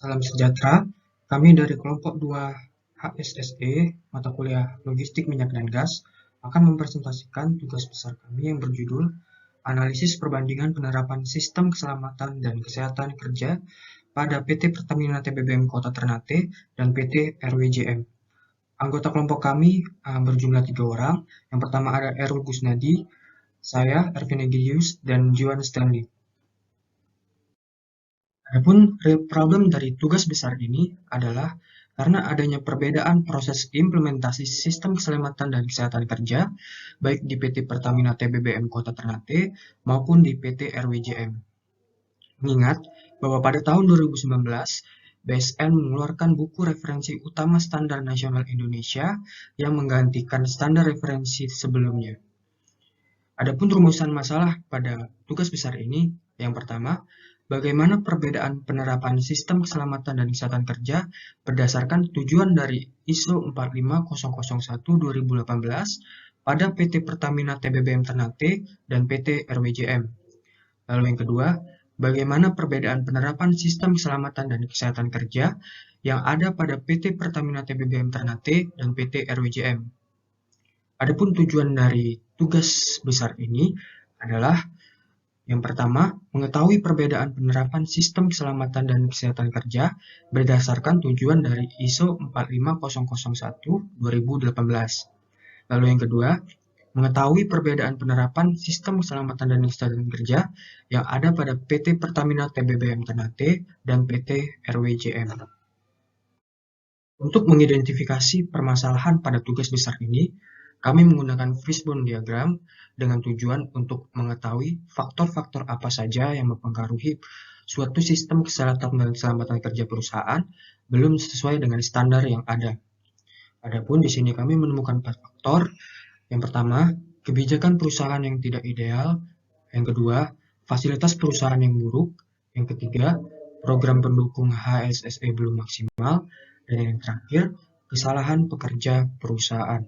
Salam sejahtera, kami dari kelompok 2 HSSE, mata kuliah Logistik Minyak dan Gas, akan mempresentasikan tugas besar kami yang berjudul Analisis Perbandingan Penerapan Sistem Keselamatan dan Kesehatan Kerja pada PT Pertamina TBBM Kota Ternate dan PT RWJM. Anggota kelompok kami berjumlah 3 orang. Yang pertama ada Errol Gusnadi, saya, Ervin Egidius, dan Juan Stanley. Adapun real problem dari tugas besar ini adalah karena adanya perbedaan proses implementasi sistem keselamatan dan kesehatan kerja, baik di PT Pertamina TBBM Kota Ternate maupun di PT RWJM. Mengingat bahwa pada tahun 2019, BSN mengeluarkan buku referensi utama standar nasional Indonesia yang menggantikan standar referensi sebelumnya. Adapun rumusan masalah pada tugas besar ini, yang pertama, bagaimana perbedaan penerapan sistem keselamatan dan kesehatan kerja berdasarkan tujuan dari ISO 45001-2018 pada PT Pertamina TBBM Ternate dan PT RWJM. Lalu yang kedua, bagaimana perbedaan penerapan sistem keselamatan dan kesehatan kerja yang ada pada PT Pertamina TBBM Ternate dan PT RWJM. Adapun tujuan dari tugas besar ini adalah yang pertama, mengetahui perbedaan penerapan sistem keselamatan dan kesehatan kerja berdasarkan tujuan dari ISO 45001-2018. Lalu yang kedua, mengetahui perbedaan penerapan sistem keselamatan dan kesehatan kerja yang ada pada PT Pertamina TBBM Ternate dan PT RWJM. Untuk mengidentifikasi permasalahan pada tugas besar ini, kami menggunakan fishbone diagram dengan tujuan untuk mengetahui faktor-faktor apa saja yang mempengaruhi suatu sistem kesehatan dan keselamatan kerja perusahaan belum sesuai dengan standar yang ada. Adapun di sini kami menemukan 4 faktor. Yang pertama, kebijakan perusahaan yang tidak ideal. Yang kedua, fasilitas perusahaan yang buruk. Yang ketiga, program pendukung HSSE belum maksimal. Dan yang terakhir, kesalahan pekerja perusahaan.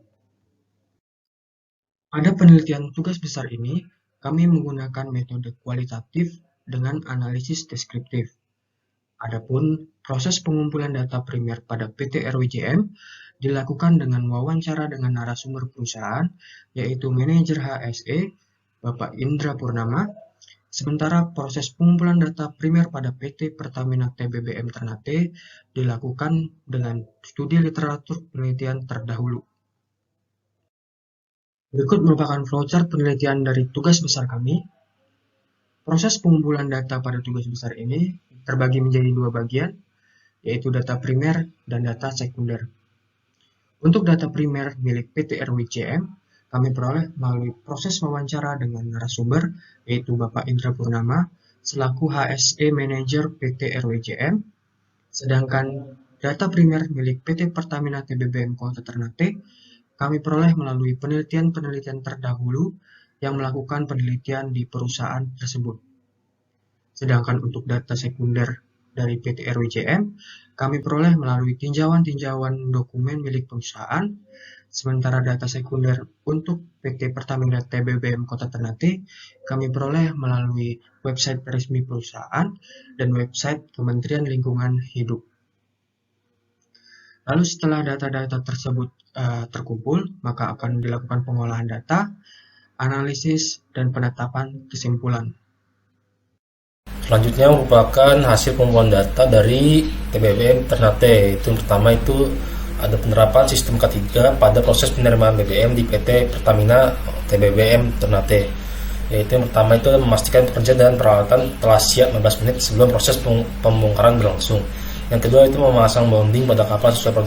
Pada penelitian tugas besar ini, kami menggunakan metode kualitatif dengan analisis deskriptif. Adapun proses pengumpulan data primer pada PT RWJM dilakukan dengan wawancara dengan narasumber perusahaan, yaitu manajer HSE, Bapak Indra Purnama, sementara proses pengumpulan data primer pada PT Pertamina TBBM Ternate dilakukan dengan studi literatur penelitian terdahulu. Berikut merupakan flowchart penelitian dari tugas besar kami. Proses pengumpulan data pada tugas besar ini terbagi menjadi 2 bagian, yaitu data primer dan data sekunder. Untuk data primer milik PT RWJM, kami peroleh melalui proses wawancara dengan narasumber, yaitu Bapak Indra Purnama, selaku HSE Manager PT RWJM, sedangkan data primer milik PT Pertamina TBBM Kota Ternate kami peroleh melalui penelitian-penelitian terdahulu yang melakukan penelitian di perusahaan tersebut. Sedangkan untuk data sekunder dari PT RWJM, kami peroleh melalui tinjauan-tinjauan dokumen milik perusahaan, sementara data sekunder untuk PT Pertamina TBBM Kota Ternate kami peroleh melalui website resmi perusahaan dan website Kementerian Lingkungan Hidup. Lalu setelah data-data tersebut terkumpul, maka akan dilakukan pengolahan data, analisis, dan penetapan kesimpulan. Selanjutnya merupakan hasil pengumpulan data dari TBBM Ternate. Itu yang pertama itu ada penerapan sistem K3 pada proses penerimaan BBM di PT Pertamina TBBM Ternate. Yaitu yang pertama itu memastikan pekerja dan peralatan telah siap 15 menit sebelum proses pembongkaran berlangsung. Yang kedua itu memasang bonding pada kapal sesuai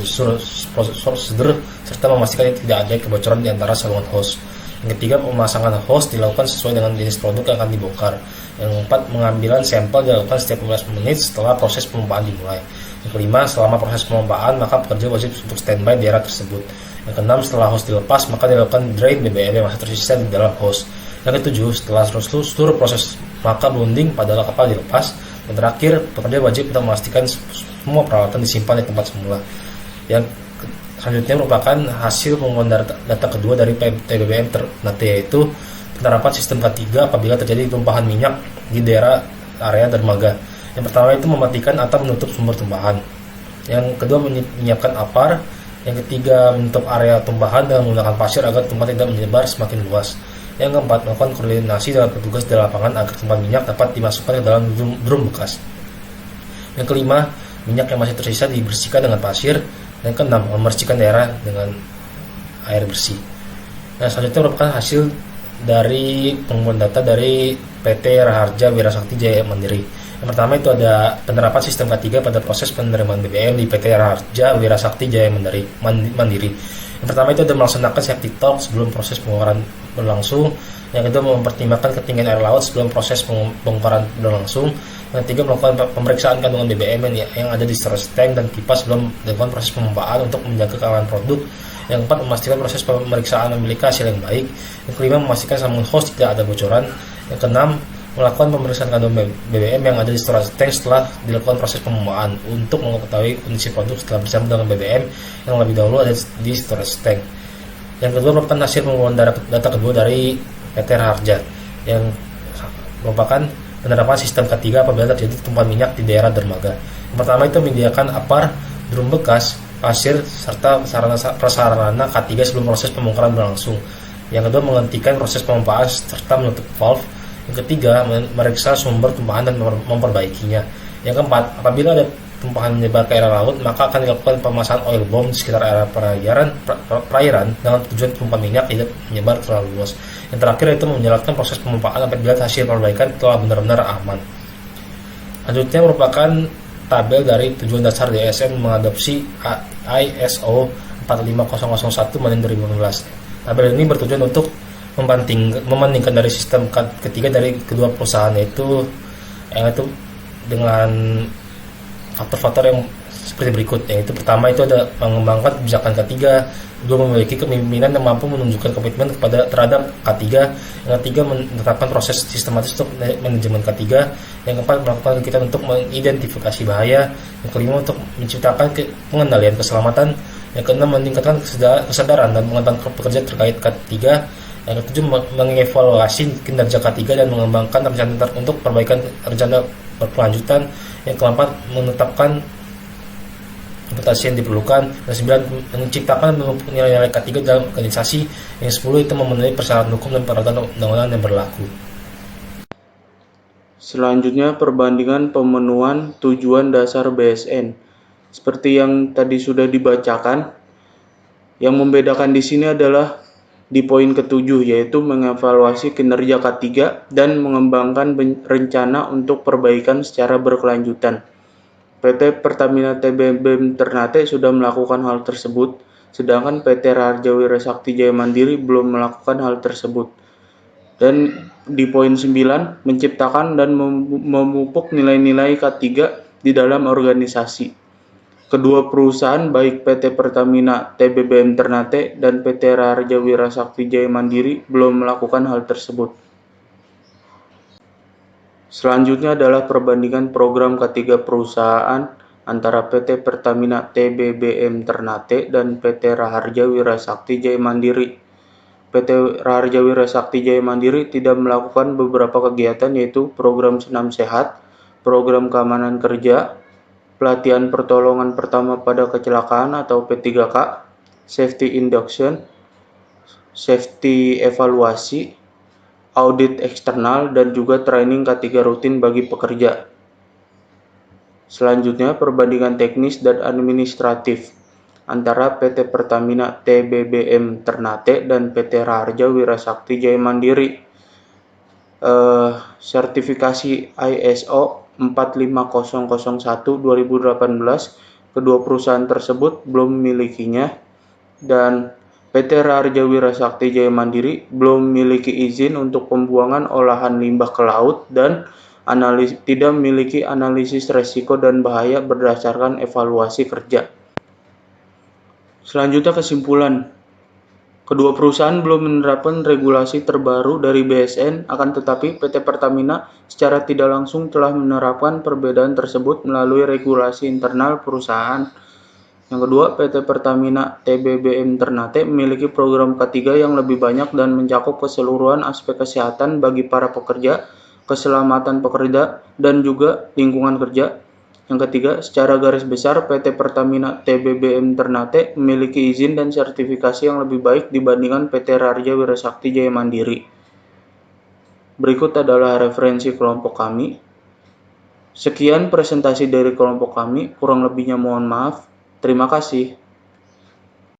prosedur serta memastikan tidak ada kebocoran di antara saluran hose. Yang ketiga, pemasangan hose dilakukan sesuai dengan jenis produk yang akan dibongkar. Yang keempat, pengambilan sampel dilakukan setiap 15 menit setelah proses pemompaan dimulai. Yang kelima, selama proses pemompaan maka pekerja wajib untuk standby di area tersebut. Yang keenam, setelah hose dilepas maka dilakukan drain BBM yang masih tersisa di dalam hose. Yang ketujuh, setelah seluruh proses maka bonding pada kapal dilepas. Dan terakhir, pekerja wajib untuk memastikan semua peralatan disimpan di tempat semula. Yang selanjutnya merupakan hasil pengumpulan data kedua dari TBBM Ternate, yaitu penerapan sistem K3 apabila terjadi tumpahan minyak di daerah area dermaga. Yang pertama itu mematikan atau menutup sumber tumpahan. Yang kedua menyiapkan APAR. Yang ketiga menutup area tumpahan dengan menggunakan pasir agar tumpahan tidak menyebar semakin luas. Yang keempat melakukan koordinasi dengan petugas di lapangan agar tumpahan minyak dapat dimasukkan ke dalam drum bekas. Yang kelima, minyak yang masih tersisa dibersihkan dengan pasir. Yang keenam, membersihkan daerah dengan air bersih. Nah, selanjutnya merupakan hasil dari pengumpulan data dari PT Raharja Wirasakti Jaya Mandiri. Yang pertama itu ada penerapan sistem K3 pada proses penerimaan BBM di PT Raharja Wirasakti Jaya Mandiri. Yang pertama itu ada melaksanakan safety talk sebelum proses pembongkaran berlangsung. Yang kedua, mempertimbangkan ketinggian air laut sebelum proses pembongkaran berlangsung. Yang ketiga, melakukan pemeriksaan kandungan BBM yang ada di storage tank dan pipa sebelum dilakukan proses pemompaan untuk menjaga keamanan produk. Yang keempat, memastikan proses pemeriksaan memiliki hasil yang baik. Yang kelima, memastikan sambungan host tidak ada bocoran. Yang keenam, melakukan pemeriksaan kandungan BBM yang ada di storage tank setelah dilakukan proses pemompaan untuk mengetahui kondisi produk setelah bersama dengan BBM yang lebih dahulu ada di storage tank. Yang kedua, merupakan hasil pengumpulan data kedua dari PT Raharja yang merupakan penerapan sistem K3 apabila terjadi tumpahan minyak di daerah dermaga. Yang pertama itu menyediakan APAR, drum bekas, pasir, serta prasarana K3 sebelum proses pembongkaran berlangsung. Yang kedua, menghentikan proses pemompaan serta menutup valve. Yang ketiga, memeriksa sumber tumpahan dan memperbaikinya. Yang keempat, apabila ada tumpahan menyebar ke area laut, maka akan dilakukan pemasangan oil bomb di sekitar area perairan dengan tujuan tumpahan minyak tidak menyebar terlalu luas. Yang terakhir itu menjalankan proses pemompaan apabila hasil perbaikan telah benar-benar aman. Selanjutnya merupakan tabel dari tujuan dasar DSN mengadopsi ISO 45001/2015. Tabel ini bertujuan untuk membandingkan dari sistem ketiga dari kedua perusahaan yaitu dengan faktor-faktor yang seperti berikut, yaitu pertama itu ada mengembangkan kebijakan K3, kedua memiliki kepemimpinan yang mampu menunjukkan komitmen terhadap K3, yang ketiga menetapkan proses sistematis untuk manajemen K3, yang keempat melakukan kegiatan untuk mengidentifikasi bahaya, yang kelima untuk menciptakan pengendalian keselamatan, yang keenam meningkatkan kesadaran dan pengetahuan pekerja terkait K3, yang ketujuh mengevaluasi kinerja K3 dan mengembangkan rencana untuk perbaikan rencana berkelanjutan, yang keempat menetapkan kompetisi yang diperlukan, yang 9 menciptakan nilai-nilai K3 dalam organisasi, yang 10 itu memenuhi persyaratan hukum dan peraturan undang-undang yang berlaku. Selanjutnya perbandingan pemenuhan tujuan dasar BSN. Seperti yang tadi sudah dibacakan, yang membedakan di sini adalah di poin ke-7 yaitu mengevaluasi kinerja K3 dan mengembangkan rencana untuk perbaikan secara berkelanjutan. PT Pertamina TBBM Ternate sudah melakukan hal tersebut, sedangkan PT Raharja Wirasakti Jaya Mandiri belum melakukan hal tersebut. Dan di poin 9, menciptakan dan memupuk nilai-nilai K3 di dalam organisasi. Kedua perusahaan baik PT Pertamina TBBM Ternate dan PT Raharja Wirasakti Jaya Mandiri belum melakukan hal tersebut. Selanjutnya adalah perbandingan program K3 perusahaan antara PT Pertamina TBBM Ternate dan PT Raharja Wirasakti Jaya Mandiri. PT Raharja Wirasakti Jaya Mandiri tidak melakukan beberapa kegiatan yaitu program Senam Sehat, program keamanan kerja, pelatihan pertolongan pertama pada kecelakaan atau P3K, safety induction, safety evaluasi, audit eksternal, dan juga training K3 rutin bagi pekerja. Selanjutnya perbandingan teknis dan administratif antara PT Pertamina TBBM Ternate dan PT Raharja Wirasakti Jaya Mandiri. Sertifikasi ISO 45001/2018 kedua perusahaan tersebut belum memilikinya, dan PT Raharja Wirasakti Jaya Mandiri belum memiliki izin untuk pembuangan olahan limbah ke laut dan tidak memiliki analisis resiko dan bahaya berdasarkan evaluasi kerja. Selanjutnya kesimpulan. Kedua perusahaan belum menerapkan regulasi terbaru dari BSN, akan tetapi PT Pertamina secara tidak langsung telah menerapkan perbedaan tersebut melalui regulasi internal perusahaan. Yang kedua, PT Pertamina TBBM Ternate memiliki program K3 yang lebih banyak dan mencakup keseluruhan aspek kesehatan bagi para pekerja, keselamatan pekerja, dan juga lingkungan kerja. Yang ketiga, secara garis besar PT Pertamina TBBM Ternate memiliki izin dan sertifikasi yang lebih baik dibandingkan PT Rarja Wirasakti Jaya Mandiri. Berikut adalah referensi kelompok kami. Sekian presentasi dari kelompok kami, kurang lebihnya mohon maaf. Terima kasih.